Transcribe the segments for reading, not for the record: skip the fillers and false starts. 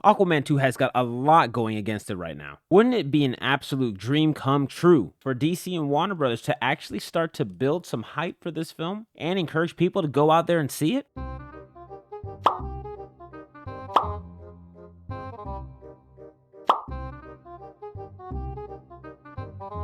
Aquaman 2 has got a lot going against it right now. Wouldn't it be an absolute dream come true for DC and Warner Brothers to actually start to build some hype for this film and encourage people to go out there and see it?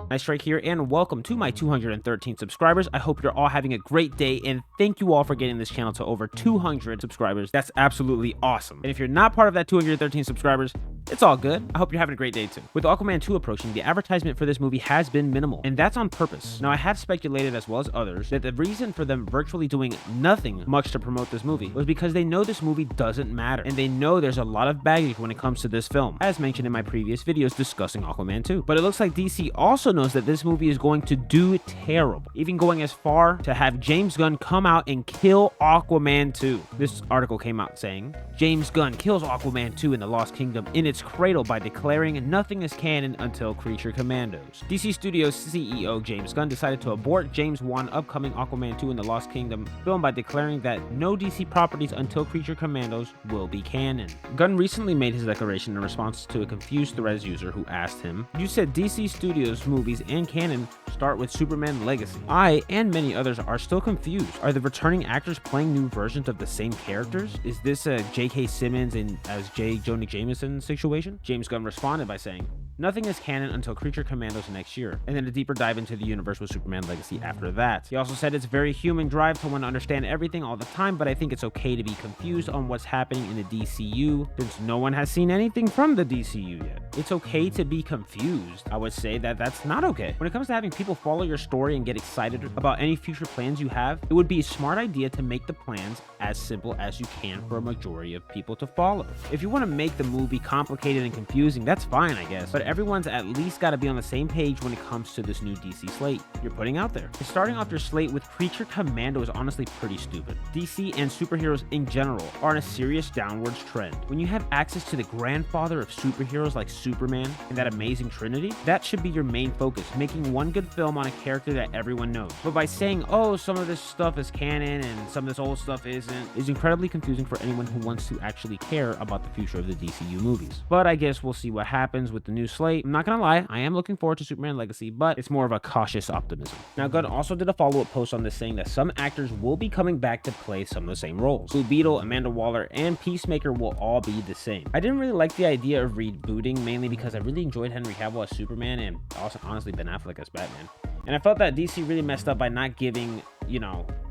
Nice strike here, and welcome to my 213 subscribers. I hope you're all having a great day, and thank you all for getting this channel to over 200 subscribers. That's absolutely awesome. And if you're not part of that 213 subscribers, it's all good. I hope you're having a great day too. With Aquaman 2 approaching, the advertisement for this movie has been minimal, and that's on purpose. Now, I have speculated, as well as others, that the reason for them virtually doing nothing much to promote this movie was because they know this movie doesn't matter, and they know there's a lot of baggage when it comes to this film, as mentioned in my previous videos discussing Aquaman 2. But it looks like DC also knows that this movie is going to do terrible, even going as far to have James Gunn come out and kill Aquaman 2. This article came out saying, James Gunn kills Aquaman 2 in the Lost Kingdom in its cradle by declaring nothing is canon until Creature Commandos. DC Studios CEO James Gunn decided to abort James Wan upcoming Aquaman 2 in the Lost Kingdom film by declaring that no DC properties until Creature Commandos will be canon. Gunn recently made his declaration in response to a confused Threads user who asked him, "You said DC Studios movies and canon start with Superman Legacy. I and many others are still confused. Are the returning actors playing new versions of the same characters? Is this a J.K. Simmons and as J. Jonah Jameson situation?" James Gunn responded by saying, "Nothing is canon until Creature Commandos next year, and then a deeper dive into the universe with Superman Legacy after that." He also said it's a very human drive to want to understand everything all the time, but I think it's okay to be confused on what's happening in the DCU since no one has seen anything from the DCU yet. It's okay to be confused. I would say that that's not okay. When it comes to having people follow your story and get excited about any future plans you have, it would be a smart idea to make the plans as simple as you can for a majority of people to follow. If you want to make the movie complicated and confusing, that's fine, I guess, but everyone's at least got to be on the same page when it comes to this new DC slate you're putting out there. And starting off your slate with Creature Commando is honestly pretty stupid. DC and superheroes in general are on a serious downwards trend. When you have access to the grandfather of superheroes like Superman and that amazing trinity, that should be your main focus, making one good film on a character that everyone knows. But by saying, oh, some of this stuff is canon and some of this old stuff isn't, is incredibly confusing for anyone who wants to actually care about the future of the DCU movies. But I guess we'll see what happens with the new slate. I'm not gonna lie, I am looking forward to Superman Legacy, but it's more of a cautious optimism. Now, Gunn also did a follow-up post on this saying that some actors will be coming back to play some of the same roles. Blue Beetle, Amanda Waller, and Peacemaker will all be the same. I didn't really like the idea of rebooting, mainly because I really enjoyed Henry Cavill as Superman and also honestly Ben Affleck as Batman. And I felt that DC really messed up by not giving,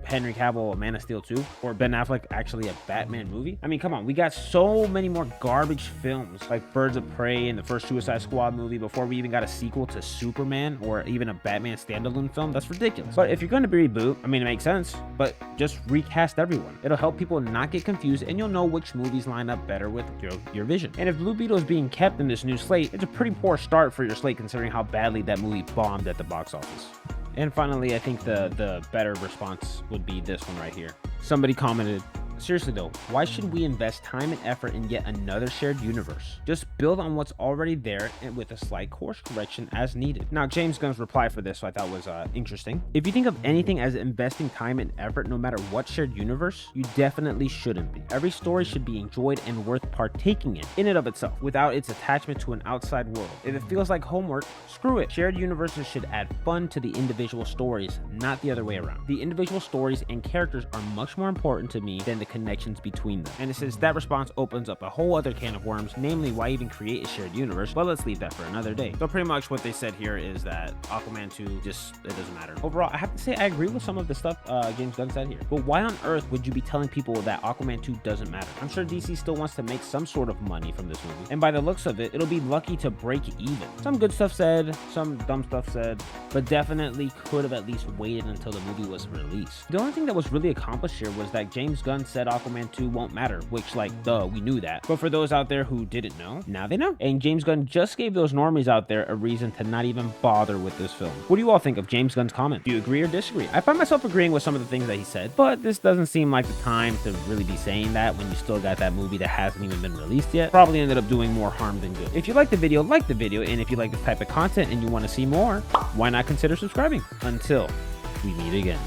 Henry Cavill a Man of Steel 2 or Ben Affleck actually a Batman movie. I mean, come on, we got so many more garbage films like Birds of Prey and the first Suicide Squad movie before we even got a sequel to Superman or even a Batman standalone film. That's ridiculous. But if you're going to be reboot, I mean, it makes sense, but just recast everyone. It'll help people not get confused and you'll know which movies line up better with your vision. And if Blue Beetle is being kept in this new slate, it's a pretty poor start for your slate considering how badly that movie bombed at the box office. And finally, I think the better response would be this one right here. Somebody commented, "Seriously though, why should we invest time and effort in yet another shared universe? Just build on what's already there and with a slight course correction as needed." Now, James Gunn's reply for this I thought was interesting. "If you think of anything as investing time and effort no matter what shared universe, you definitely shouldn't be. Every story should be enjoyed and worth partaking in and of itself, without its attachment to an outside world. If it feels like homework, screw it. Shared universes should add fun to the individual stories, not the other way around. The individual stories and characters are much more important to me than the connections between them." And it says that response opens up a whole other can of worms, namely why even create a shared universe. But let's leave that for another day. So pretty much what they said here is that Aquaman 2 it doesn't matter. Overall, I have to say I agree with some of the stuff James Gunn said here. But why on earth would you be telling people that Aquaman 2 doesn't matter? I'm sure DC still wants to make some sort of money from this movie, and by the looks of it, it'll be lucky to break even. Some good stuff said, some dumb stuff said, but definitely could have at least waited until the movie was released. The only thing that was really accomplished here was that James Gunn said Aquaman 2 won't matter, which, like, duh, we knew that. But for those out there who didn't know, now they know. And James Gunn just gave those normies out there a reason to not even bother with this film. What do you all think of James Gunn's comment? Do you agree or disagree? I find myself agreeing with some of the things that he said, but this doesn't seem like the time to really be saying that when you still got that movie that hasn't even been released yet. Probably ended up doing more harm than good. If you like the video, and if you like this type of content and you want to see more, why not consider subscribing? Until we meet again.